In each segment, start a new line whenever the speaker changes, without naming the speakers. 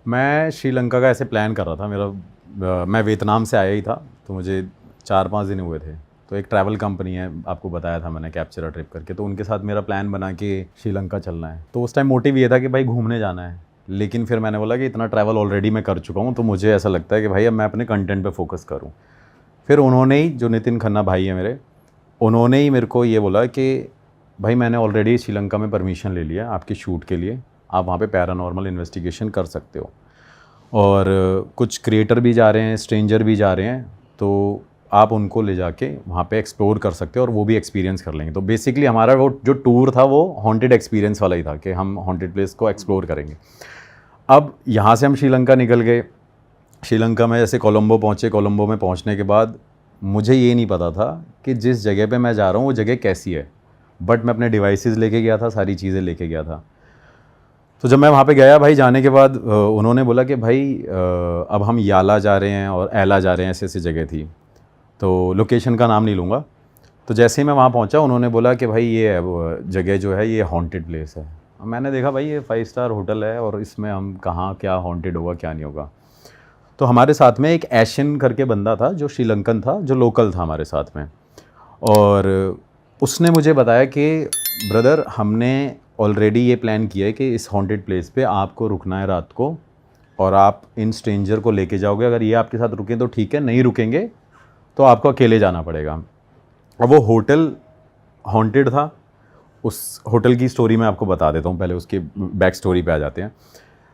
मैं श्रीलंका का ऐसे प्लान कर रहा था। मैं वियतनाम से आया ही था, तो मुझे 4-5 दिन हुए थे। तो एक ट्रैवल कंपनी है, आपको बताया था मैंने, कैप्चर अ ट्रिप करके, तो उनके साथ मेरा प्लान बना कि श्रीलंका चलना है। तो उस टाइम मोटिव ये था कि भाई घूमने जाना है, लेकिन फिर मैंने बोला कि इतना ट्रैवल ऑलरेडी मैं कर चुका हूँ, तो मुझे ऐसा लगता है कि भाई अब मैं अपने कंटेंट पे फोकस करूँ। फिर उन्होंने ही, जो नितिन खन्ना भाई है मेरे, उन्होंने ही मेरे को ये बोला कि भाई मैंने ऑलरेडी श्रीलंका में परमिशन ले लिया आपके शूट के लिए, आप वहाँ पे पैरानॉर्मल इन्वेस्टिगेशन कर सकते हो, और कुछ क्रिएटर भी जा रहे हैं, स्ट्रेंजर भी जा रहे हैं, तो आप उनको ले जाके वहाँ पे एक्सप्लोर कर सकते हो और वो भी एक्सपीरियंस कर लेंगे। तो बेसिकली हमारा वो जो टूर था वो हॉन्टेड एक्सपीरियंस वाला ही था कि हम हॉन्टेड प्लेस को एक्सप्लोर करेंगे। अब यहाँ से हम श्रीलंका निकल गए। श्रीलंका में जैसे कोलंबो पहुँचे, कोलंबो में पहुँचने के बाद मुझे ये नहीं पता था कि जिस जगह पे मैं जा रहा हूँ वो जगह कैसी है, बट मैं अपने डिवाइसेस लेके गया था, सारी चीज़ें लेके गया था। तो जब मैं वहाँ पे गया भाई, जाने के बाद उन्होंने बोला कि भाई अब हम याला जा रहे हैं और एला जा रहे हैं, ऐसी ऐसी जगह थी, तो लोकेशन का नाम नहीं लूँगा। तो जैसे ही मैं वहाँ पहुँचा, उन्होंने बोला कि भाई ये जगह जो है ये हॉन्टेड प्लेस है। मैंने देखा भाई ये 5 स्टार होटल है और इसमें हम कहाँ क्या हॉन्टेड होगा क्या नहीं होगा। तो हमारे साथ में एक एशियन करके बंदा था जो श्रीलंकन था, जो लोकल था हमारे साथ में, और उसने मुझे बताया कि ब्रदर हमने ऑलरेडी ये प्लान किया है कि इस हॉन्टेड प्लेस पे आपको रुकना है रात को, और आप इन स्ट्रेंजर को लेके जाओगे। अगर ये आपके साथ रुकें तो ठीक है, नहीं रुकेंगे तो आपको अकेले जाना पड़ेगा। अब वो होटल हॉन्टेड था। उस होटल की स्टोरी मैं आपको बता देता हूँ, पहले उसके बैक स्टोरी पे आ जाते हैं।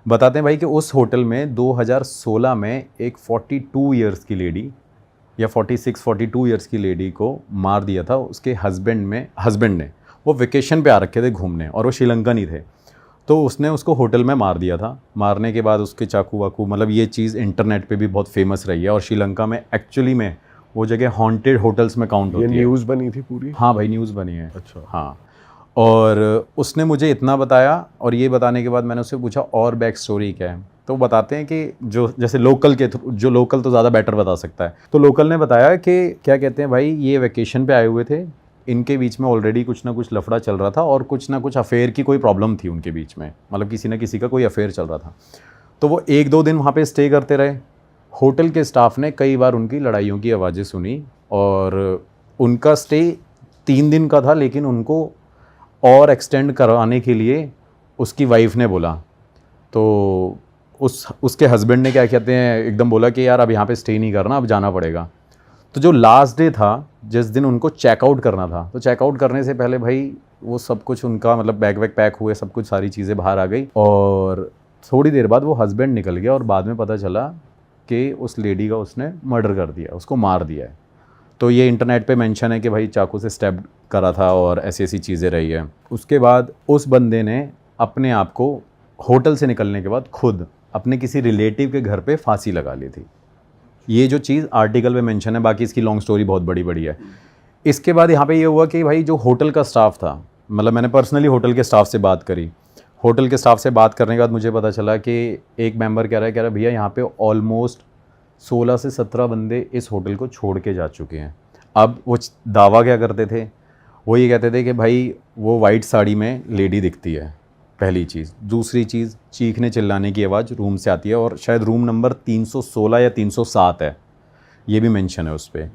बताते हैं भाई कि उस होटल में 2016 में एक 42 इयर्स की लेडी, या 46-42 इयर्स की लेडी को मार दिया था उसके हस्बैंड ने। वो वेकेशन पे आ रखे थे घूमने और वो श्रीलंकन ही थे, तो उसने उसको होटल में मार दिया था। मारने के बाद उसके चाकू वाकू, मतलब ये चीज़ इंटरनेट पे भी बहुत फेमस रही है, और श्रीलंका में एक्चुअली में वो जगह हॉन्टेड होटल्स में काउंट होती है।
ये न्यूज़ बनी थी पूरी?
हाँ भाई, न्यूज़ बनी है।
अच्छा।
हाँ, और उसने मुझे इतना बताया, और ये बताने के बाद मैंने उससे पूछा और बैक स्टोरी क्या है, तो बताते हैं कि जो जैसे लोकल के थ्रू, जो लोकल तो ज़्यादा बेटर बता सकता है, तो लोकल ने बताया कि क्या कहते हैं भाई, ये वेकेशन पे आए हुए थे, इनके बीच में ऑलरेडी कुछ ना कुछ लफड़ा चल रहा था, और कुछ ना कुछ अफेयर की कोई प्रॉब्लम थी उनके बीच में, मतलब किसी ना किसी का कोई अफेयर चल रहा था। तो वो 1-2 दिन वहाँ पे स्टे करते रहे। होटल के स्टाफ ने कई बार उनकी लड़ाइयों की आवाज़ें सुनी, और उनका स्टे 3 दिन का था, लेकिन उनको और एक्सटेंड करवाने के लिए उसकी वाइफ ने बोला। तो उसके हस्बैंड ने क्या कहते हैं, एकदम बोला कि यार अब यहाँ पे स्टे नहीं करना, अब जाना पड़ेगा। तो जो लास्ट डे था, जिस दिन उनको चेकआउट करना था, तो चेकआउट करने से पहले भाई वो सब कुछ उनका, मतलब बैग वैग पैक हुए, सब कुछ, सारी चीज़ें बाहर आ गई, और थोड़ी देर बाद वो हस्बैंड निकल गया, और बाद में पता चला कि उस लेडी का उसने मर्डर कर दिया, उसको मार दिया है। तो ये इंटरनेट पे मेंशन है कि भाई चाकू से स्टैब करा था और ऐसी ऐसी चीज़ें रही है। उसके बाद उस बंदे ने अपने आप को होटल से निकलने के बाद खुद अपने किसी रिलेटिव के घर पे फांसी लगा ली थी। ये जो चीज़ आर्टिकल में मेंशन है, बाकी इसकी लॉन्ग स्टोरी बहुत बड़ी बड़ी है। इसके बाद यहाँ पे ये हुआ कि भाई जो होटल का स्टाफ था, मतलब मैंने पर्सनली होटल के स्टाफ से बात करी। होटल के स्टाफ से बात करने के बाद मुझे पता चला कि एक मेंबर कह रहा है भैया यहाँ पे ऑलमोस्ट 16 से 17 बंदे इस होटल को छोड़ के जा चुके हैं। अब वो दावा क्या करते थे, वो ये कहते थे कि भाई वो वाइट साड़ी में लेडी दिखती है, पहली चीज़। दूसरी चीज़, चीखने चिल्लाने की आवाज़ रूम से आती है, और शायद रूम नंबर 316 या 307 है, ये भी मेंशन है उस पर।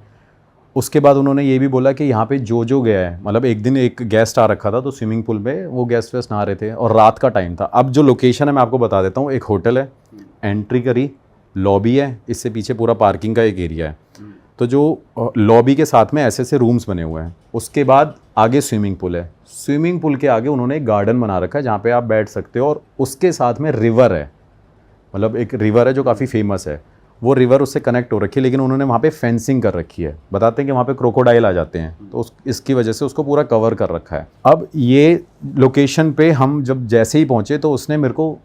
उसके बाद उन्होंने ये भी बोला कि यहाँ पे जो गया है, मतलब एक दिन एक गेस्ट आ रखा था, तो स्विमिंग पूल में वो गेस्ट वेस्ट नहा रहे थे, और रात का टाइम था। अब जो लोकेशन है मैं आपको बता देता हूँ, एक होटल है, एंट्री करी, लॉबी है, इससे पीछे पूरा पार्किंग का एक एरिया है। तो जो लॉबी के साथ में ऐसे ऐसे रूम्स बने हुए हैं, उसके बाद आगे स्विमिंग पूल है। स्विमिंग पूल के आगे उन्होंने एक गार्डन बना रखा है जहाँ पे आप बैठ सकते हो, और उसके साथ में रिवर है, मतलब एक रिवर है जो काफ़ी फेमस है। वो रिवर उससे कनेक्ट हो रखी है, लेकिन उन्होंने वहाँ पे फेंसिंग कर रखी है। बताते हैं कि वहाँ पे क्रोकोडाइल आ जाते हैं, तो इसकी वजह से उसको पूरा कवर कर रखा है। अब ये लोकेशन पे हम जब जैसे ही पहुँचे, तो उसने मेरे को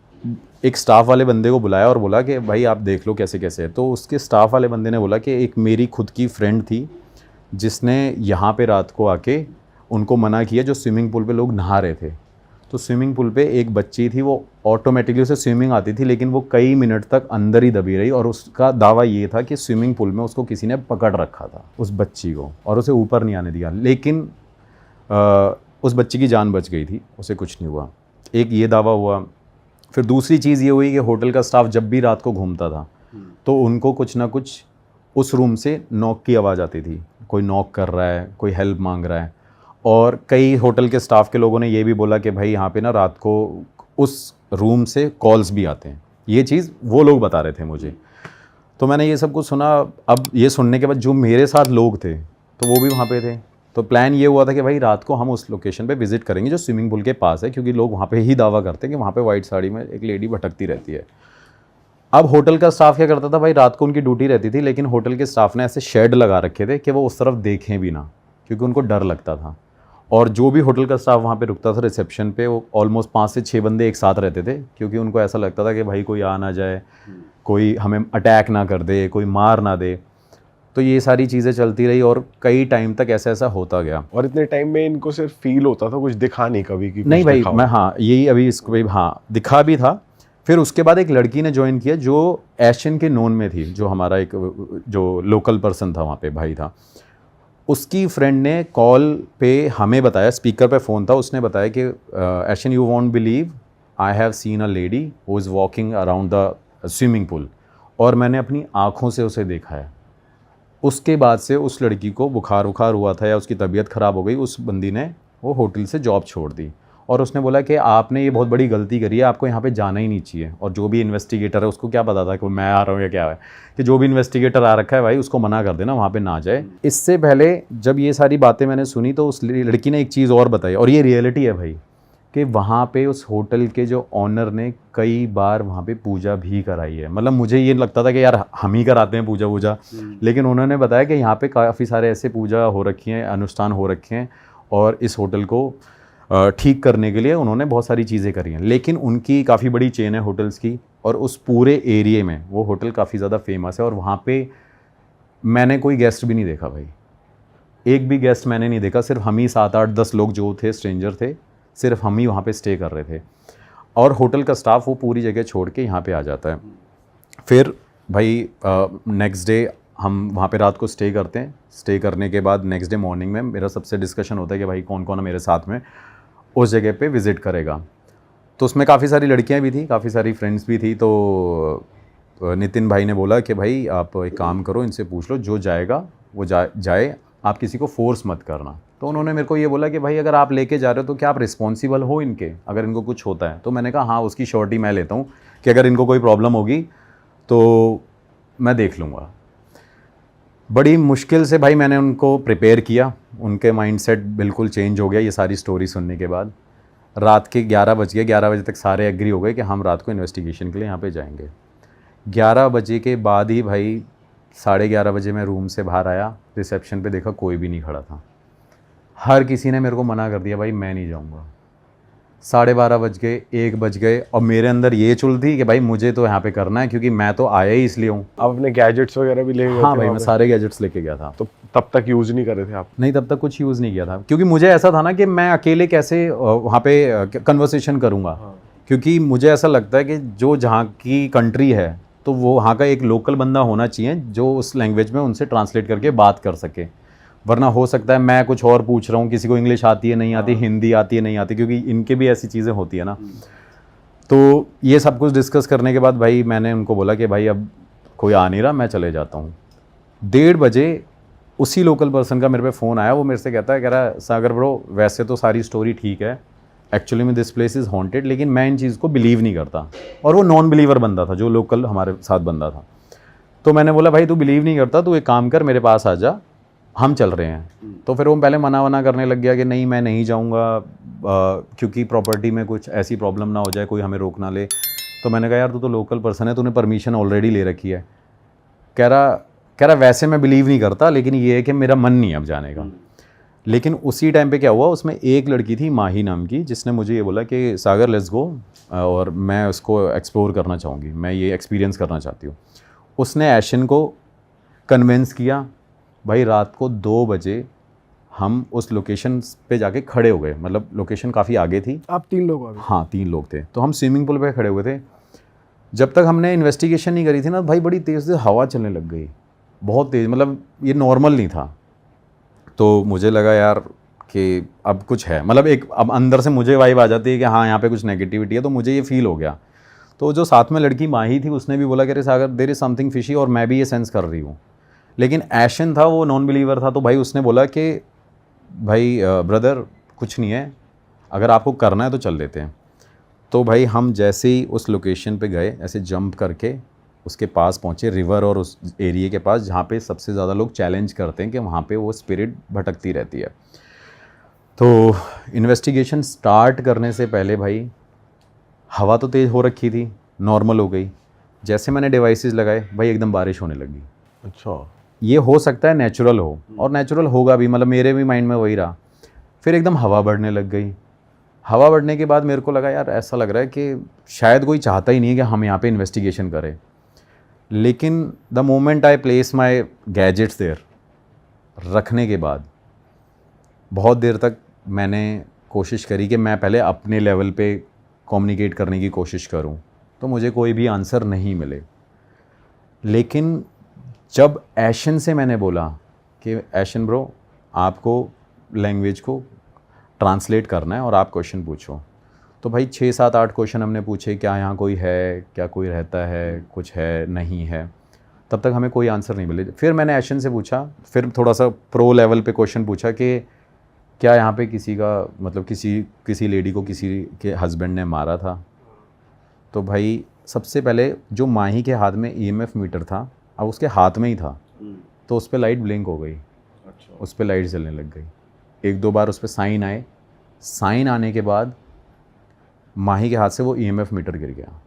एक स्टाफ वाले बंदे को बुलाया और बोला कि भाई आप देख लो कैसे कैसे है। तो उसके स्टाफ वाले बंदे ने बोला कि एक मेरी खुद की फ्रेंड थी जिसने यहाँ पे रात को आके उनको मना किया, जो स्विमिंग पूल पे लोग नहा रहे थे। तो स्विमिंग पूल पे एक बच्ची थी, वो ऑटोमेटिकली उसे स्विमिंग आती थी, लेकिन वो कई मिनट तक अंदर ही दबी रही, और उसका दावा ये था कि स्विमिंग पूल में उसको किसी ने पकड़ रखा था, उस बच्ची को, और उसे ऊपर नहीं आने दिया। लेकिन उस बच्ची की जान बच गई थी, उसे कुछ नहीं हुआ। एक ये दावा हुआ। फिर दूसरी चीज़ ये हुई कि होटल का स्टाफ जब भी रात को घूमता था तो उनको कुछ ना कुछ उस रूम से नॉक की आवाज़ आती थी, कोई नॉक कर रहा है, कोई हेल्प मांग रहा है। और कई होटल के स्टाफ के लोगों ने ये भी बोला कि भाई यहाँ पे ना रात को उस रूम से कॉल्स भी आते हैं। ये चीज़ वो लोग बता रहे थे मुझे। तो मैंने ये सब कुछ सुना। अब ये सुनने के बाद जो मेरे साथ लोग थे तो वो भी वहाँ पे थे। तो प्लान ये हुआ था कि भाई रात को हम उस लोकेशन पे विज़िट करेंगे जो स्विमिंग पूल के पास है, क्योंकि लोग वहाँ पे ही दावा करते हैं कि वहाँ पे वाइट साड़ी में एक लेडी भटकती रहती है। अब होटल का स्टाफ क्या करता था भाई, रात को उनकी ड्यूटी रहती थी, लेकिन होटल के स्टाफ ने ऐसे शेड लगा रखे थे कि वो उस तरफ देखें भी ना, क्योंकि उनको डर लगता था। और जो भी होटल का स्टाफ वहाँ पे रुकता था रिसेप्शन पे, वो ऑलमोस्ट 5 से 6 बंदे एक साथ रहते थे, क्योंकि उनको ऐसा लगता था कि भाई कोई आ ना जाए, कोई हमें अटैक ना कर दे, कोई मार ना दे। तो ये सारी चीज़ें चलती रही और कई टाइम तक ऐसा ऐसा होता गया।
और इतने टाइम में इनको सिर्फ फील होता था, कुछ दिखा नहीं कभी कि
नहीं भाई, मैं हाँ यही अभी इसको भी हाँ दिखा भी था। फिर उसके बाद एक लड़की ने ज्वाइन किया जो एशियन के नोन में थी, जो हमारा एक जो लोकल पर्सन था वहाँ पे भाई था, उसकी फ्रेंड ने कॉल पे हमें बताया, स्पीकर पे फ़ोन था, उसने बताया कि Asian you won't believe I have seen a lady who is walking around the swimming pool, और मैंने अपनी आँखों से उसे देखा है। उसके बाद से उस लड़की को बुखार हुआ था या उसकी तबीयत ख़राब हो गई, उस बंदी ने वो होटल से जॉब छोड़ दी और उसने बोला कि आपने ये बहुत बड़ी गलती करी है, आपको यहाँ पे जाना ही नहीं चाहिए। और जो भी इन्वेस्टिगेटर है उसको क्या पता था कि मैं आ रहा हूँ या क्या है, कि जो भी इन्वेस्टिगेटर आ रखा है भाई उसको मना कर देना, वहाँ पे ना जाए। इससे पहले जब ये सारी बातें मैंने सुनी तो उस लड़की ने एक चीज़ और बताई, और ये रियलिटी है भाई, कि वहाँ पे उस होटल के जो ऑनर ने कई बार वहाँ पे पूजा भी कराई है। मतलब मुझे ये लगता था कि यार हम ही कराते हैं पूजा वूजा, लेकिन उन्होंने बताया कि यहाँ पे काफ़ी सारे ऐसे पूजा हो रखी हैं, अनुष्ठान हो रखे हैं, और इस होटल को ठीक करने के लिए उन्होंने बहुत सारी चीज़ें करी हैं। लेकिन उनकी काफ़ी बड़ी चेन है होटल्स की, और उस पूरे एरिए में वो होटल काफ़ी ज़्यादा फेमस है। और वहाँ पे मैंने कोई गेस्ट भी नहीं देखा भाई, एक भी गेस्ट मैंने नहीं देखा। सिर्फ हम ही 7, 8, 10 लोग जो थे स्ट्रेंजर थे, सिर्फ हम ही वहाँ पे स्टे कर रहे थे। और होटल का स्टाफ वो पूरी जगह छोड़ के यहाँ पे आ जाता है। फिर भाई नेक्स्ट डे हम वहाँ पे रात को स्टे करते हैं। स्टे करने के बाद नेक्स्ट डे मॉर्निंग में मेरा सबसे डिस्कशन होता है कि भाई कौन कौन है मेरे साथ में उस जगह पे विज़िट करेगा। तो उसमें काफ़ी सारी लड़कियाँ भी थी, काफ़ी सारी फ्रेंड्स भी थी। तो नितिन भाई ने बोला कि भाई आप एक काम करो, इनसे पूछ लो, जो जाएगा वो जाए, आप किसी को फोर्स मत करना। तो उन्होंने मेरे को ये बोला कि भाई अगर आप लेके जा रहे हो तो क्या आप रिस्पॉन्सिबल हो इनके, अगर इनको कुछ होता है। तो मैंने कहा हाँ, उसकी श्योरिटी मैं लेता हूँ कि अगर इनको कोई प्रॉब्लम होगी तो मैं देख लूँगा। बड़ी मुश्किल से भाई मैंने उनको प्रिपेयर किया, उनके माइंडसेट बिल्कुल चेंज हो गया ये सारी स्टोरी सुनने के बाद। रात के 11 बज गए, 11 बजे तक सारे एग्री हो गए कि हम रात को इन्वेस्टिगेशन के लिए यहाँ पे जाएंगे। 11 बजे के बाद ही भाई 11:30 बजे मैं रूम से बाहर आया, रिसेप्शन पे देखा कोई भी नहीं खड़ा था। हर किसी ने मेरे को मना कर दिया, भाई मैं नहीं जाऊँगा। 12:30 बज गए, 1 बज गए, और मेरे अंदर ये चुल थी कि भाई मुझे तो यहाँ पे करना है, क्योंकि मैं तो आया ही इसलिए हूँ।
आप अपने गैजेट्स वगैरह भी ले गए?
हाँ भाई, मैं सारे गैजेट्स लेके गया था।
तो तब तक यूज़ नहीं कर रहे थे आप?
नहीं, तब तक कुछ यूज़ नहीं किया था, क्योंकि मुझे ऐसा था ना कि मैं अकेले कैसे वहाँ पे कन्वर्सेशन करूँगा। क्योंकि मुझे ऐसा लगता है कि जो जहाँ की कंट्री है तो वो वहाँ का एक लोकल बंदा होना चाहिए जो उस लैंग्वेज में उनसे ट्रांसलेट करके बात कर सके। वरना हो सकता है मैं कुछ और पूछ रहा हूँ, किसी को इंग्लिश आती है नहीं आती, हिंदी आती है नहीं आती, क्योंकि इनके भी ऐसी चीज़ें होती है ना। तो ये सब कुछ डिस्कस करने के बाद भाई मैंने उनको बोला कि भाई अब कोई आ नहीं रहा, मैं चले जाता हूँ। 1:30 बजे उसी लोकल पर्सन का मेरे पे फ़ोन आया। वो मेरे से कह रहा है सागर ब्रो, वैसे तो सारी स्टोरी ठीक है, एक्चुअली में दिस प्लेस इज़ हॉन्टेड, लेकिन मैं इन चीज़ को बिलीव नहीं करता। और वो नॉन बिलीवर बंदा था, जो लोकल हमारे साथ बंदा था। तो मैंने बोला भाई तू बिलीव नहीं करता, तू एक काम कर, मेरे पास आ जा, हम चल रहे हैं। तो फिर वो पहले मना करने लग गया कि नहीं मैं नहीं जाऊँगा, क्योंकि प्रॉपर्टी में कुछ ऐसी प्रॉब्लम ना हो जाए, कोई हमें रोक ना ले। तो मैंने कहा यार तू तो लोकल पर्सन है, तूने परमिशन ऑलरेडी ले रखी है। कह रहा वैसे मैं बिलीव नहीं करता, लेकिन ये है कि मेरा मन नहीं है अब जाने का। लेकिन उसी टाइम पे क्या हुआ, उसमें एक लड़की थी माही नाम की, जिसने मुझे ये बोला कि सागर लेट्स गो, और मैं उसको एक्सप्लोर करना चाहूँगी, मैं ये एक्सपीरियंस करना चाहती हूँ। उसने एशियन को कन्विंस किया। भाई रात को 2 बजे हम उस लोकेशन पे जाके खड़े हो गए, मतलब लोकेशन काफ़ी आगे थी।
आप 3 लोग आ गए?
हाँ 3 लोग थे। तो हम स्विमिंग पूल पे खड़े हुए थे। जब तक हमने इन्वेस्टिगेशन नहीं करी थी ना भाई, बड़ी तेज़ से हवा चलने लग गई, बहुत तेज़, मतलब ये नॉर्मल नहीं था। तो मुझे लगा यार कि अब कुछ है, मतलब एक अब अंदर से मुझे वाइब आ जाती है कि हाँ यहाँ पे कुछ नेगेटिविटी है। तो मुझे ये फील हो गया। तो जो साथ में लड़की माही थी उसने भी बोला कि अरे सागर देयर इज समथिंग फिशी, और मैं भी ये सेंस कर रही हूँ। लेकिन ऐशन था, वो नॉन बिलीवर था, तो भाई उसने बोला कि भाई ब्रदर कुछ नहीं है, अगर आपको करना है तो चल लेते हैं। तो भाई हम जैसे ही उस लोकेशन पे गए, ऐसे जंप करके उसके पास पहुँचे, रिवर और उस एरिया के पास जहाँ पे सबसे ज़्यादा लोग चैलेंज करते हैं कि वहाँ पे वो स्पिरिट भटकती रहती है। तो इन्वेस्टिगेशन स्टार्ट करने से पहले भाई हवा तो तेज़ हो रखी थी, नॉर्मल हो गई। जैसे मैंने डिवाइसेस लगाए भाई एकदम बारिश होने लगी।
अच्छा।
ये हो सकता है नेचुरल हो, और नेचुरल होगा भी, मतलब मेरे भी माइंड में वही रहा। फिर एकदम हवा बढ़ने लग गई। हवा बढ़ने के बाद मेरे को लगा यार ऐसा लग रहा है कि शायद कोई चाहता ही नहीं है कि हम यहाँ पे इन्वेस्टिगेशन करें। लेकिन the moment I place my gadgets there, रखने के बाद बहुत देर तक मैंने कोशिश करी कि मैं पहले अपने लेवल पे कम्युनिकेट करने की कोशिश करूं, तो मुझे कोई भी आंसर नहीं मिले। लेकिन जब ऐशन से मैंने बोला कि ऐशन ब्रो आपको लैंग्वेज को ट्रांसलेट करना है और आप क्वेश्चन पूछो, तो भाई 6 7 8 क्वेश्चन हमने पूछे, क्या यहाँ कोई है, क्या कोई रहता है, कुछ है नहीं है, तब तक हमें कोई आंसर नहीं मिले। फिर मैंने ऐशन से पूछा, फिर थोड़ा सा प्रो लेवल पे क्वेश्चन पूछा कि क्या यहाँ पे किसी का मतलब किसी लेडी को किसी के हस्बैंड ने मारा था। तो भाई सबसे पहले जो माही के हाथ में ईएमएफ मीटर था, अब उसके हाथ में ही था, तो उस पर लाइट ब्लिंक हो गई।
अच्छा।
उस पर लाइट जलने लग गई। 1 2 बार उस पर साइन आए। साइन आने के बाद माही के हाथ से वो ईएमएफ मीटर गिर गया।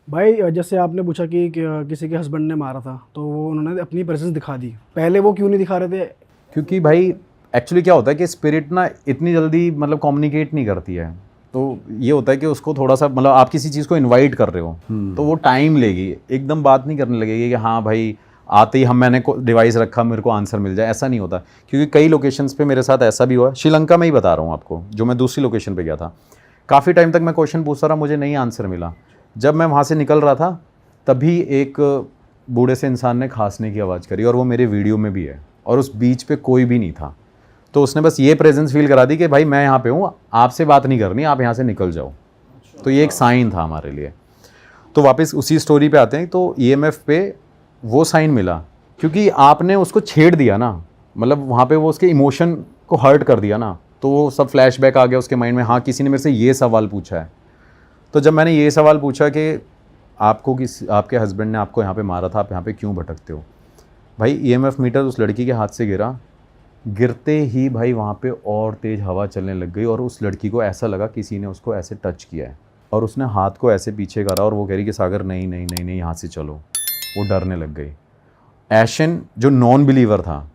भाई जैसे आपने पूछा कि किसी के हस्बैंड ने मारा था, तो वो उन्होंने अपनी प्रेजेंस दिखा दी, पहले वो क्यों नहीं दिखा रहे थे?
क्योंकि भाई एक्चुअली क्या होता है कि स्पिरिट ना इतनी जल्दी मतलब कम्युनिकेट नहीं करती है। तो ये होता है कि उसको थोड़ा सा मतलब आप किसी चीज़ को इनवाइट कर रहे हो तो वो टाइम लेगी, एकदम बात नहीं करने लगेगी कि हाँ भाई आते ही मैंने डिवाइस रखा मेरे को आंसर मिल जाए, ऐसा नहीं होता। क्योंकि कई लोकेशंस पे मेरे साथ ऐसा भी हुआ, श्रीलंका में ही बता रहा हूँ आपको, जो मैं दूसरी लोकेशन पे गया था। काफ़ी टाइम तक मैं क्वेश्चन पूछता रहा, मुझे नहीं आंसर मिला। जब मैं वहाँ से निकल रहा था तभी एक बूढ़े से इंसान ने खांसने की आवाज़ करी, और वो मेरे वीडियो में भी है, और उस बीच पे कोई भी नहीं था। तो उसने बस ये प्रेजेंस फील करा दी कि भाई मैं यहाँ पे हूँ, आपसे बात नहीं करनी, आप यहाँ से निकल जाओ। तो ये एक साइन था हमारे लिए। तो वापस उसी स्टोरी पे आते हैं। तो ईएमएफ पे वो साइन मिला क्योंकि आपने उसको छेड़ दिया ना, मतलब वहाँ पे वो उसके इमोशन को हर्ट कर दिया ना, तो वो सब फ्लैशबैक आ गया उसके माइंड में। हाँ, किसी ने मेरे से ये सवाल पूछा है। तो जब मैंने ये सवाल पूछा कि आपके हस्बैंड ने आपको यहाँ पे मारा था, आप यहाँ पे क्यों भटकते हो, भाई ईएमएफ मीटर उस लड़की के हाथ से गिरा। गिरते ही भाई वहाँ पे और तेज़ हवा चलने लग गई, और उस लड़की को ऐसा लगा किसी ने उसको ऐसे टच किया है, और उसने हाथ को ऐसे पीछे करा, और वो कह रही कि सागर नहीं नहीं नहीं नहीं यहाँ से चलो। वो डरने लग गई। ऐशन जो नॉन बिलीवर था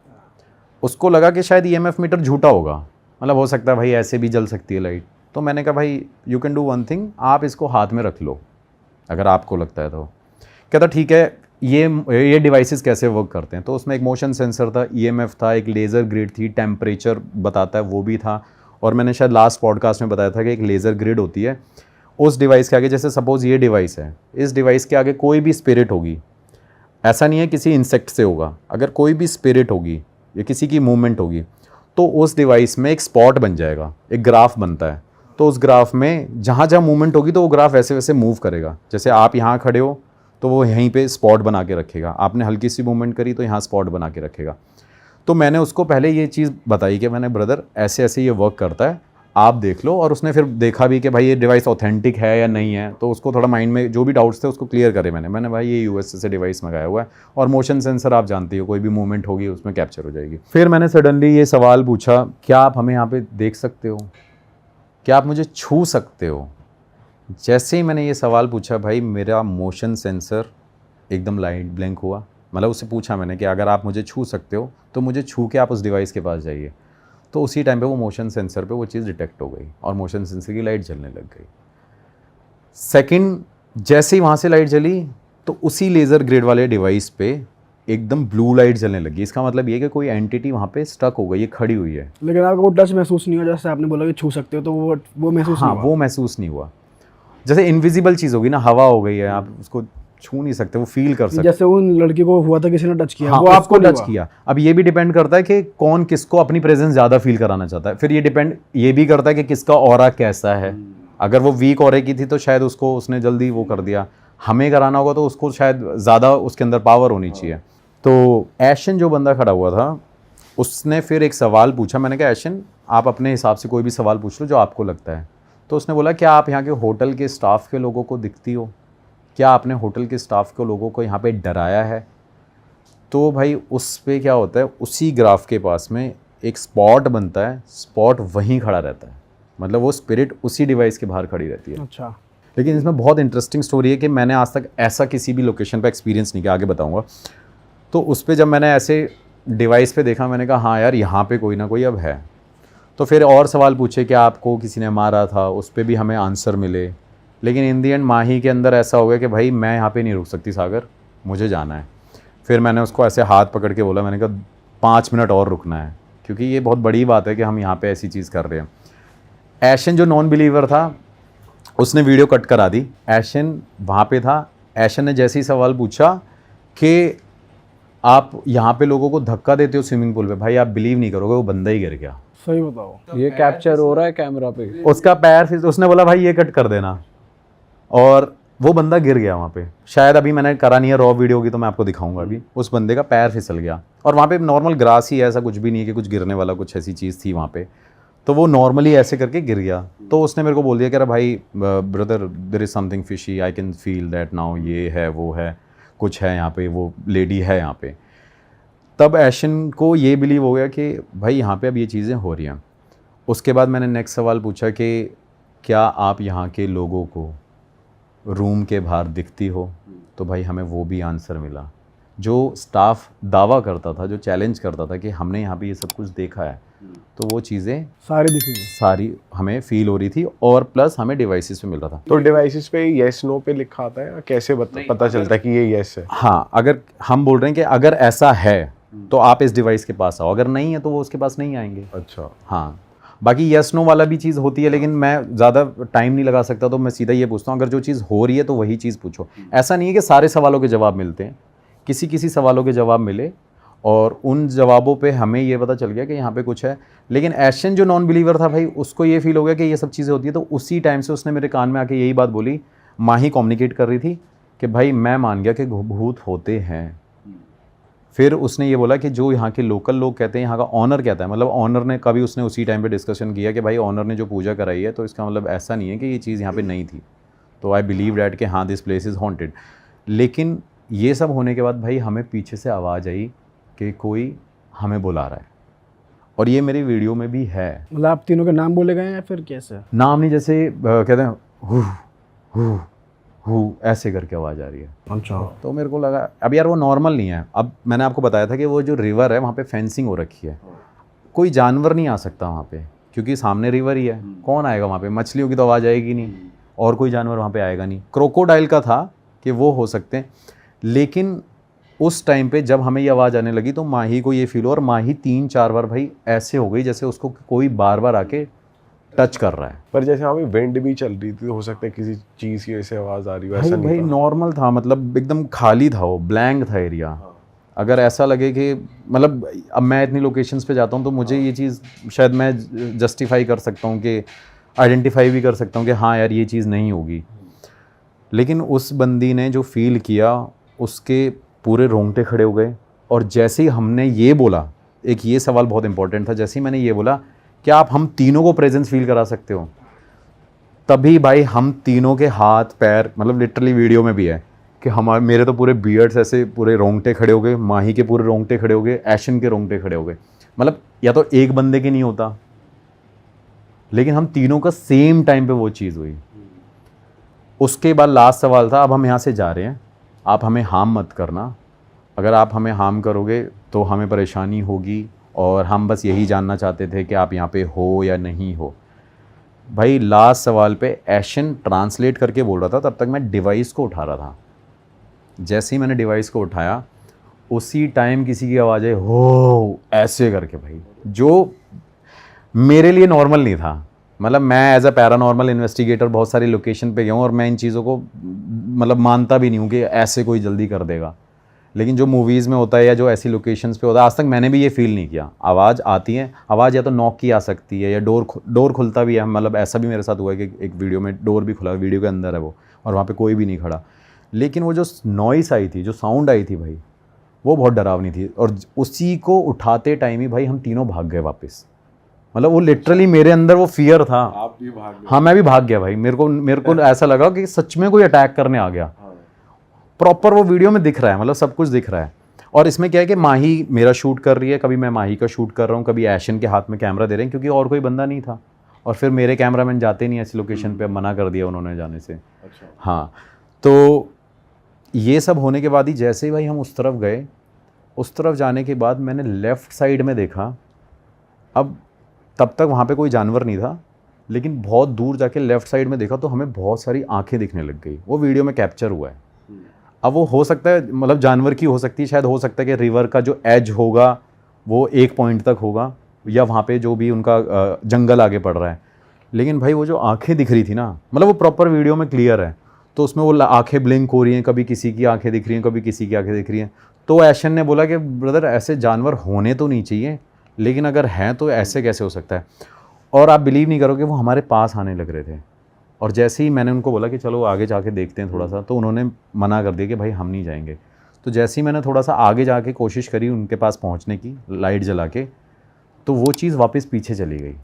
उसको लगा कि शायद ईएमएफ मीटर झूठा होगा, मतलब हो सकता है भाई ऐसे भी जल सकती है लाइट। तो मैंने कहा भाई you can do one thing, आप इसको हाथ में रख लो अगर आपको लगता है तो। कहता ठीक है, ये डिवाइसेस कैसे वर्क करते हैं। तो उसमें एक मोशन सेंसर था, ईएमएफ था, एक लेज़र ग्रिड थी, टेम्परेचर बताता है वो भी था, और मैंने शायद लास्ट पॉडकास्ट में बताया था कि एक लेज़र ग्रिड होती है उस डिवाइस के आगे। जैसे सपोज़ ये डिवाइस है, इस डिवाइस के आगे कोई भी स्पिरिट होगी, ऐसा नहीं है किसी इंसेक्ट से होगा, अगर कोई भी स्पिरिट होगी या किसी की मूवमेंट होगी तो उस डिवाइस में एक स्पॉट बन जाएगा, एक ग्राफ बनता है। तो उस ग्राफ में जहाँ जहाँ मूवमेंट होगी तो वो ग्राफ वैसे वैसे मूव करेगा। जैसे आप यहाँ खड़े हो तो वो यहीं पे स्पॉट बना के रखेगा, आपने हल्की सी मूवमेंट करी तो यहाँ स्पॉट बना के रखेगा। तो मैंने उसको पहले ये चीज़ बताई कि मैंने ब्रदर ऐसे ऐसे ये वर्क करता है, आप देख लो। और उसने फिर देखा भी कि भाई ये डिवाइस ऑथेंटिक है या नहीं है, तो उसको थोड़ा माइंड में जो भी डाउट्स थे उसको क्लियर करे मैंने भाई ये यूएसए से डिवाइस मंगाया हुआ है, और मोशन सेंसर आप जानती हो कोई भी मूवमेंट होगी उसमें कैप्चर हो जाएगी। फिर मैंने सडनली ये सवाल पूछा, क्या आप हमें यहाँ पे देख सकते हो, क्या आप मुझे छू सकते हो। जैसे ही मैंने ये सवाल पूछा भाई मेरा मोशन सेंसर एकदम लाइट ब्लैंक हुआ। मतलब उससे पूछा मैंने कि अगर आप मुझे छू सकते हो तो मुझे छू के आप उस डिवाइस के पास जाइए। तो उसी टाइम पे वो मोशन सेंसर पे वो चीज़ डिटेक्ट हो गई और मोशन सेंसर की लाइट जलने लग गई। सेकंड जैसे ही वहाँ से लाइट जली तो उसी लेज़र ग्रिड वाले डिवाइस पे एकदम ब्लू लाइट जलने लगी। इसका मतलब ये कि कोई एंटिटी वहाँ पे स्टक हो गई है, खड़ी हुई है।
लेकिन आपको वो टच महसूस नहीं हुआ, जैसे आपने बोला कि छू सकते हो, तो वो महसूस
हाँ,
नहीं हुआ?
वो महसूस नहीं हुआ। जैसे इनविजिबल चीज़ होगी ना, हवा हो गई है, आप उसको छू नहीं सकते, वो फील कर सकते।
जैसे उन लड़की को हुआ था किसी ने टच किया,
हाँ,
वो
आपको
आपको
टच किया। अब ये भी डिपेंड करता है कि कौन किसको अपनी प्रेजेंस ज़्यादा फील कराना चाहता है। फिर ये भी करता है कि किसका ऑरा कैसा है, अगर वो वीक ऑरे की थी तो शायद उसको उसने जल्दी वो कर दिया, हमें कराना होगा तो उसको शायद ज़्यादा उसके अंदर पावर होनी चाहिए। तो एशन जो बंदा खड़ा हुआ था उसने फिर एक सवाल पूछा, मैंने कहा एशन आप अपने हिसाब से कोई भी सवाल पूछ लो जो आपको लगता है। तो उसने बोला क्या आप यहाँ के होटल के स्टाफ के लोगों को दिखती हो, क्या आपने होटल के स्टाफ के लोगों को यहाँ पे डराया है? तो भाई उस पे क्या होता है, उसी ग्राफ के पास में एक स्पॉट बनता है, स्पॉट वहीं खड़ा रहता है, मतलब वो स्पिरिट उसी डिवाइस के बाहर खड़ी रहती है।
अच्छा।
लेकिन इसमें बहुत इंटरेस्टिंग स्टोरी है कि मैंने आज तक ऐसा किसी भी लोकेशन पे एक्सपीरियंस नहीं किया, आगे बताऊंगा। तो उस पे जब मैंने ऐसे डिवाइस पे देखा, मैंने कहा हाँ यार यहाँ पे कोई ना कोई अब है। तो फिर और सवाल पूछे कि आपको किसी ने मारा था, उस पर भी हमें आंसर मिले। लेकिन इन दी एंड माही के अंदर ऐसा हो गया कि भाई मैं यहाँ पे नहीं रुक सकती सागर, मुझे जाना है। फिर मैंने उसको ऐसे हाथ पकड़ के बोला, मैंने कहा 5 मिनट और रुकना है, क्योंकि ये बहुत बड़ी बात है कि हम यहाँ पे ऐसी चीज़ कर रहे हैं। एशन जो नॉन बिलीवर था उसने वीडियो कट करा दी, एशन वहाँ पे था। एशन ने जैसे ही सवाल पूछा कि आप यहाँ पे लोगों को धक्का देते हो स्विमिंग पूल पे, भाई आप बिलीव नहीं करोगे वो बंदा ही गिर गया।
सही बताओ।
ये कैप्चर हो रहा है कैमरा पे?
उसका पैर फिर उसने बोला भाई ये कट कर देना, और वो बंदा गिर गया वहाँ पे। शायद अभी मैंने करा नहीं है, रॉ वीडियो की तो मैं आपको दिखाऊंगा अभी। उस बंदे का पैर फिसल गया, और वहाँ पे नॉर्मल ग्रास ही है, ऐसा कुछ भी नहीं है कि कुछ गिरने वाला कुछ ऐसी चीज़ थी वहाँ पे। तो वो नॉर्मली ऐसे करके गिर गया। तो उसने मेरे को बोल दिया कि अरे भाई brother there is something fishy, I can feel that now, ये है वो है, कुछ है यहाँ पे, वो लेडी है यहाँ पे। तब एशन को ये बिलीव हो गया कि भाई यहाँ पे अब ये चीज़ें हो रही हैं। उसके बाद मैंने नेक्स्ट सवाल पूछा कि क्या आप यहाँ के लोगों को रूम के बाहर दिखती हो? तो भाई हमें वो भी आंसर मिला। जो स्टाफ दावा करता था, जो चैलेंज करता था कि हमने यहाँ पे ये सब कुछ देखा है, तो वो चीज़ें
सारी दिखी।
सारी हमें फील हो रही थी, और प्लस हमें डिवाइसेस पे मिल रहा था।
तो डिवाइसेस पे येस नो पे लिखा आता है, या कैसे पता चलता है कि ये येस है?
हाँ, अगर हम बोल रहे हैं कि अगर ऐसा है तो आप इस डिवाइस के पास आओ, अगर नहीं है तो वो उसके पास नहीं आएंगे।
अच्छा।
हाँ, बाकी यस नो वाला भी चीज़ होती है, लेकिन मैं ज़्यादा टाइम नहीं लगा सकता, तो मैं सीधा ये पूछता हूँ अगर जो चीज़ हो रही है तो वही चीज़ पूछो। ऐसा नहीं है कि सारे सवालों के जवाब मिलते हैं, किसी किसी सवालों के जवाब मिले, और उन जवाबों पे हमें ये पता चल गया कि यहाँ पे कुछ है। लेकिन एशन जो नॉन बिलीवर था भाई, उसको ये फील हो गया कि ये सब चीज़ें होती है। तो उसी टाइम से उसने मेरे कान में आके यही बात बोली, माही कम्युनिकेट कर रही थी कि भाई मैं मान गया कि भूत होते हैं। फिर उसने ये बोला कि जो यहाँ के लोकल लोग कहते हैं, यहाँ का ऑनर कहता है, मतलब ऑनर ने कभी उसने उसी टाइम पे डिस्कशन किया कि भाई ऑनर ने जो पूजा कराई है तो इसका मतलब ऐसा नहीं है कि ये चीज़ यहाँ पे नहीं थी। तो आई बिलीव डैट कि हाँ दिस प्लेस इज़ हॉन्टेड। लेकिन ये सब होने के बाद भाई हमें पीछे से आवाज़ आई कि कोई हमें बुला रहा है, और ये मेरी वीडियो में भी है।
मतलब आप तीनों के नाम बोले गए हैं फिर कैसे?
नाम नहीं, जैसे कहते हैं हु हु हु, ऐसे करके आवाज़ आ रही है।
अच्छा।
तो मेरे को लगा अब यार वो नॉर्मल नहीं है। अब मैंने आपको बताया था कि वो जो रिवर है वहाँ पे फेंसिंग हो रखी है, कोई जानवर नहीं आ सकता वहाँ पे, क्योंकि सामने रिवर ही है। कौन आएगा वहाँ पे? मछलियों की तो आवाज़ आएगी नहीं, और कोई जानवर वहाँ पे आएगा नहीं। क्रोकोडाइल का था कि वो हो सकते हैं, लेकिन उस टाइम पे जब हमें ये आवाज़ आने लगी तो माही को ये फील हो, और माही 3-4 बार भाई ऐसे हो गई जैसे उसको कोई बार बार आके टच कर रहा है।
पर जैसे वहाँ पे विंड भी चल रही थी, तो हो सकता है किसी चीज़ की वजह से आवाज़ आ रही हो, ऐसा
भाई
नहीं था?
नॉर्मल था, मतलब एकदम खाली था, वो ब्लैंक था एरिया। अगर ऐसा लगे कि मतलब अब मैं इतनी लोकेशंस पे जाता हूँ तो मुझे ये चीज़ शायद मैं जस्टिफाई कर सकता हूँ कि आइडेंटिफाई भी कर सकता हूँ कि हाँ यार ये चीज़ नहीं होगी। लेकिन उस बंदी ने जो फील किया, उसके पूरे रोंगटे खड़े हो गए। और जैसे ही हमने ये बोला, एक ये सवाल बहुत इंपॉर्टेंट था, जैसे ही मैंने ये बोला क्या आप हम तीनों को प्रेजेंस फील करा सकते हो, तभी भाई हम तीनों के हाथ पैर, मतलब लिटरली वीडियो में भी है कि हमारे मेरे तो पूरे बियर्ड्स ऐसे पूरे रोंगटे खड़े हो गए, माही के पूरे रोंगटे खड़े हो गए, एशन के रोंगटे खड़े हो गए। मतलब या तो एक बंदे के नहीं होता, लेकिन हम तीनों का सेम टाइम पे वो चीज़ हुई। उसके बाद लास्ट सवाल था, अब हम यहाँ से जा रहे हैं, आप हमें हार्म मत करना, अगर आप हमें हार्म करोगे तो हमें परेशानी होगी, और हम बस यही जानना चाहते थे कि आप यहाँ पे हो या नहीं हो। भाई लास्ट सवाल पे एशन ट्रांसलेट करके बोल रहा था, तब तक मैं डिवाइस को उठा रहा था। जैसे ही मैंने डिवाइस को उठाया उसी टाइम किसी की आवाज़ है हो ऐसे करके, भाई जो मेरे लिए नॉर्मल नहीं था। मतलब मैं एज अ पैरानॉर्मल इन्वेस्टिगेटर बहुत सारी लोकेशन पे गया हूँ, और मैं इन चीज़ों को मतलब मानता भी नहीं हूँ कि ऐसे कोई जल्दी कर देगा। लेकिन जो मूवीज़ में होता है या जो ऐसी लोकेशंस पे होता है, आज तक मैंने भी ये फील नहीं किया। आवाज़ आती है, आवाज़ या तो नॉक की आ सकती है या डोर खुलता भी है, मतलब ऐसा भी मेरे साथ हुआ है कि एक वीडियो में डोर भी खुला, वीडियो के अंदर है वो, और वहाँ पे कोई भी नहीं खड़ा, लेकिन वो जो नॉइस आई थी, जो साउंड आई थी भाई, वो बहुत डरावनी थी। और उसी को उठाते टाइम ही भाई हम तीनों भाग गए वापस। मतलब वो लिटरली मेरे अंदर वो फियर था।
आप भी भाग गए?
हाँ, मैं भी भाग गया भाई। मेरे को ऐसा लगा कि सच में कोई अटैक करने आ गया। प्रॉपर वो वीडियो में दिख रहा है, मतलब सब कुछ दिख रहा है। और इसमें क्या है कि माही मेरा शूट कर रही है, कभी मैं माही का शूट कर रहा हूँ, कभी ऐशन के हाथ में कैमरा दे रहे हैं, क्योंकि और कोई बंदा नहीं था। और फिर मेरे कैमरामैन जाते नहीं ऐसी लोकेशन पे, मना कर दिया उन्होंने जाने से।
अच्छा।
हाँ, तो ये सब होने के बाद ही जैसे ही भाई हम उस तरफ गए, उस तरफ जाने के बाद मैंने लेफ़्ट साइड में देखा। अब तब तक वहाँ पे कोई जानवर नहीं था, लेकिन बहुत दूर जाके लेफ़्ट साइड में देखा तो हमें बहुत सारी आंखें दिखने लग गई। वो वीडियो में कैप्चर हुआ है। अब वो हो सकता है, मतलब जानवर की हो सकती है, शायद हो सकता है कि रिवर का जो एज होगा वो एक पॉइंट तक होगा, या वहाँ पे जो भी उनका जंगल आगे पड़ रहा है। लेकिन भाई वो जो आंखें दिख रही थी ना, मतलब वो प्रॉपर वीडियो में क्लियर है, तो उसमें वो आंखें ब्लिंक हो रही हैं, कभी किसी की आंखें दिख रही हैं, कभी किसी की आंखें दिख रही हैं। तो ऐशन ने बोला कि ब्रदर ऐसे जानवर होने तो नहीं चाहिए, लेकिन अगर हैं तो ऐसे कैसे हो सकता है। और आप बिलीव नहीं करोगे, वो हमारे पास आने लग रहे थे। और जैसे ही मैंने उनको बोला कि चलो आगे जाके देखते हैं थोड़ा सा, तो उन्होंने मना कर दिया कि भाई हम नहीं जाएंगे। तो जैसे ही मैंने थोड़ा सा आगे जाके कोशिश करी उनके पास पहुंचने की, लाइट जला के, तो वो चीज़ वापस पीछे चली गई।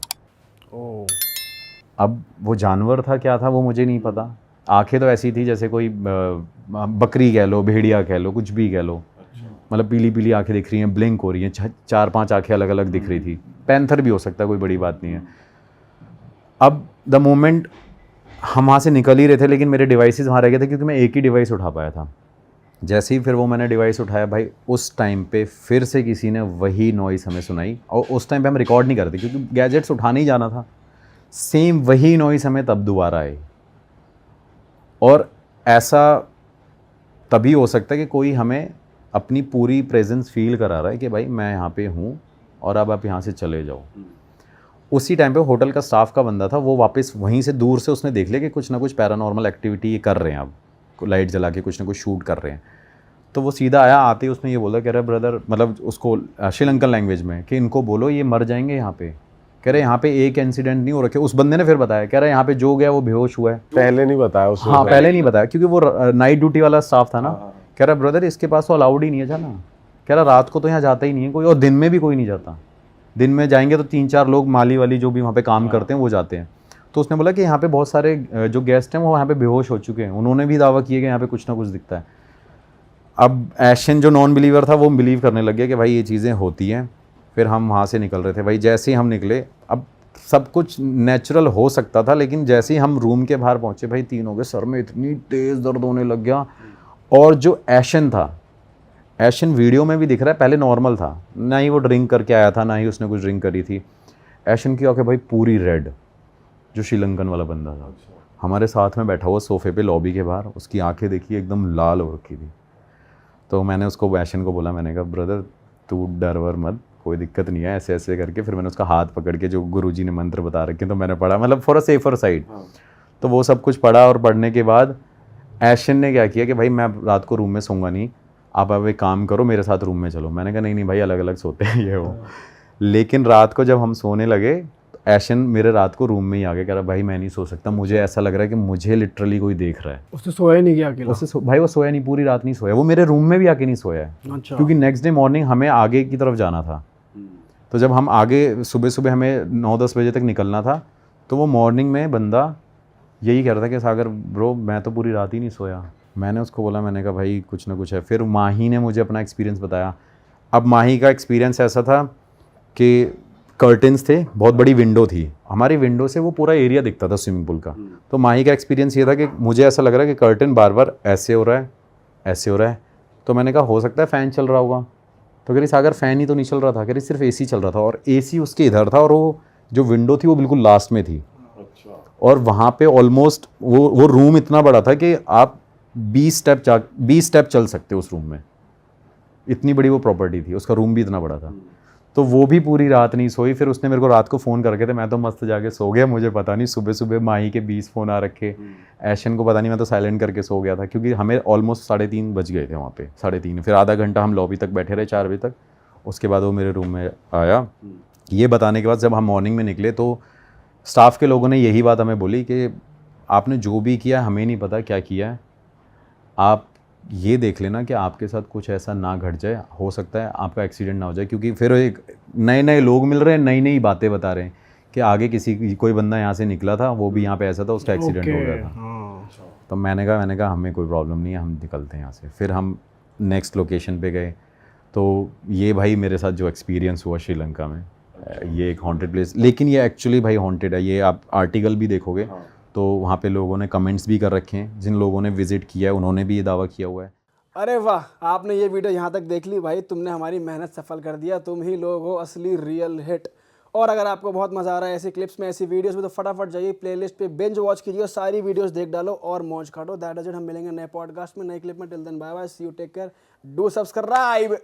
ओह।
अब वो जानवर था क्या था वो मुझे नहीं पता। आंखें तो ऐसी थी जैसे कोई बकरी कह लो, भेड़िया कह लो, कुछ भी कह लो। मतलब पीली पीली आंखें दिख रही हैं, ब्लिंक हो रही हैं, 4-5 आंखें अलग अलग दिख रही थी। पैंथर भी हो सकता है, कोई बड़ी बात नहीं है। अब द मोमेंट हम वहाँ से निकल ही रहे थे, लेकिन मेरे डिवाइसेस वहाँ रह गए थे, क्योंकि मैं एक ही डिवाइस उठा पाया था। जैसे ही फिर वो मैंने डिवाइस उठाया भाई, उस टाइम पे फिर से किसी ने वही नॉइस हमें सुनाई। और उस टाइम पे हम रिकॉर्ड नहीं करते क्योंकि गैजेट्स उठाने ही जाना था। सेम वही नॉइस हमें तब दोबारा आई। और ऐसा तभी हो सकता है कि कोई हमें अपनी पूरी प्रेजेंस फील करा रहा है कि भाई मैं यहाँ पे हूँ और अब आप यहाँ से चले जाओ। उसी टाइम पे होटल का स्टाफ का बंदा था, वो वापस वहीं से दूर से उसने देख लिया कि कुछ ना कुछ पैरानॉर्मल एक्टिविटी ये कर रहे हैं, अब लाइट जला के कुछ ना कुछ शूट कर रहे हैं। तो वो सीधा आया, आते ही उसने ये बोला, कह रहा ब्रदर, मतलब उसको श्रीलंकन लैंग्वेज में, कि इनको बोलो ये मर जाएंगे यहाँ पे। कह रहे यहाँ पे एक इंसिडेंट नहीं हो रखे। उस बंदे ने फिर बताया, कह रहा यहाँ पे जो गया वो बेहोश हुआ है।
पहले नहीं बताया उसने?
हाँ, पहले नहीं बताया क्योंकि वो नाइट ड्यूटी वाला स्टाफ था ना। कह रहा ब्रदर इसके पास तो अलाउड ही नहीं है जाना। कह रहा रात को तो यहाँ जाता ही नहीं है कोई, और दिन में भी कोई नहीं जाता। दिन में जाएंगे तो 3-4 लोग माली वाली जो भी वहाँ पे काम करते हैं वो जाते हैं। तो उसने बोला कि यहाँ पे बहुत सारे जो गेस्ट हैं वो यहाँ पे बेहोश हो चुके हैं। उन्होंने भी दावा किया कि यहाँ पे कुछ ना कुछ दिखता है। अब ऐशन जो नॉन बिलीवर था वो बिलीव करने लग गया कि भाई ये चीज़ें होती हैं। फिर हम वहाँ से निकल रहे थे भाई। जैसे ही हम निकले, अब सब कुछ नेचुरल हो सकता था, लेकिन जैसे ही हम रूम के बाहर पहुँचे भाई, तीनों के सर में इतनी तेज़ दर्द होने लग गया। और जो ऐशन था, ऐशन वीडियो में भी दिख रहा है, पहले नॉर्मल था, ना ही वो ड्रिंक करके आया था, ना ही उसने कुछ ड्रिंक करी थी। ऐशन की आंखें भाई पूरी रेड, जो श्रीलंकन वाला बंदा था हमारे साथ में बैठा हुआ सोफे पे लॉबी के बाहर, उसकी आंखें देखी एकदम लाल हो रखी थी। तो मैंने उसको, ऐशन को बोला, मैंने कहा ब्रदर तू डर वर मत, कोई दिक्कत नहीं है, ऐसे ऐसे करके। फिर मैंने उसका हाथ पकड़ के, जो गुरुजी ने मंत्र बता रखे तो मैंने पढ़ा, मतलब फॉर अ सेफर साइड। तो वो सब कुछ पढ़ा, और पढ़ने के बाद ऐशन ने क्या किया कि भाई मैं रात को रूम में सोऊंगा नहीं, आप अब एक काम करो, मेरे साथ रूम में चलो। मैंने कहा नहीं भाई, अलग अलग सोते हैं ये वो। लेकिन रात को जब हम सोने लगे तो ऐशन मेरे रात को रूम में ही आ गया, कह रहा भाई मैं नहीं सो सकता, मुझे ऐसा लग रहा है कि मुझे लिटरली कोई देख रहा है।
उसने सोया ही नहीं गया अकेला?
भाई वो सोया नहीं, पूरी रात नहीं सोया, वो मेरे रूम में भी आके नहीं सोया है।
अच्छा।
क्योंकि नेक्स्ट डे मॉर्निंग हमें आगे की तरफ जाना था। तो जब हम आगे सुबह सुबह हमें 9-10 बजे तक निकलना था, तो वो मॉर्निंग में बंदा यही कह रहा था कि सागर ब्रो मैं तो पूरी रात ही नहीं सोया। मैंने उसको बोला, मैंने कहा भाई कुछ ना कुछ है। फिर माही ने मुझे अपना एक्सपीरियंस बताया। अब माही का एक्सपीरियंस ऐसा था कि कर्टन्स थे, बहुत बड़ी विंडो थी, हमारी विंडो से वो पूरा एरिया दिखता था स्विमिंग पूल का। तो माही का एक्सपीरियंस ये था कि मुझे ऐसा लग रहा है कि कर्टन बार बार ऐसे हो रहा है, ऐसे हो रहा है। तो मैंने कहा हो सकता है फ़ैन चल रहा होगा। तो कह रही सागर फ़ैन ही तो नहीं चल रहा था, कह रही सिर्फ AC चल रहा था, और AC उसके इधर था, और वो जो विंडो थी वो बिल्कुल लास्ट में थी। और वहाँ पे ऑलमोस्ट वो रूम इतना बड़ा था कि आप 20 स्टेप चल सकते हो उस रूम में, इतनी बड़ी वो प्रॉपर्टी थी, उसका रूम भी इतना बड़ा था। तो वो भी पूरी रात नहीं सोई। फिर उसने मेरे को रात को फ़ोन करके थे, मैं तो मस्त जाके सो गया, मुझे पता नहीं। सुबह सुबह माही के 20 फ़ोन आ रखे, ऐशन को पता नहीं, मैं तो साइलेंट करके सो गया था, क्योंकि हमें ऑलमोस्ट 3:30 बज गए थे वहाँ पे, 3:30। फिर आधा घंटा हम लॉबी तक बैठे रहे 4 बजे तक। उसके बाद वो मेरे रूम में आया, ये बताने के बाद जब हम मॉर्निंग में निकले तो स्टाफ के लोगों ने यही बात हमें बोली कि आपने जो भी किया हमें नहीं पता क्या किया है, आप ये देख लेना कि आपके साथ कुछ ऐसा ना घट जाए, हो सकता है आपका एक्सीडेंट ना हो जाए। क्योंकि फिर एक नए नए लोग मिल रहे हैं, नई नई बातें बता रहे हैं कि आगे कोई बंदा यहाँ से निकला था, वो भी यहाँ पे ऐसा था, उसका एक्सीडेंट हो गया था।
हाँ।
तो मैंने कहा हमें कोई प्रॉब्लम नहीं है, हम निकलते हैं यहाँ से। फिर हम नेक्स्ट लोकेशन पे गए। तो ये भाई मेरे साथ जो एक्सपीरियंस हुआ श्रीलंका में, ये एक हॉन्टेड प्लेस, लेकिन ये एक्चुअली भाई हॉन्टेड है। ये आप आर्टिकल भी देखोगे तो वहाँ पे लोगों ने कमेंट्स भी कर रखे हैं, जिन लोगों ने विजिट किया है उन्होंने भी ये दावा किया हुआ है।
अरे वाह, आपने ये वीडियो यहाँ तक देख ली भाई, तुमने हमारी मेहनत सफल कर दिया, तुम ही लोग हो असली रियल हिट। और अगर आपको बहुत मज़ा आ रहा है ऐसी क्लिप्स में, ऐसी वीडियोस में, तो फटाफट जाइए प्लेलिस्ट पे बिंज वॉच कीजिए और सारी वीडियोस देख डालो और मौज काटो। That is it. हम मिलेंगे नए पॉडकास्ट में, नए क्लिप में। Till then bye bye, see you, take care, do subscribe.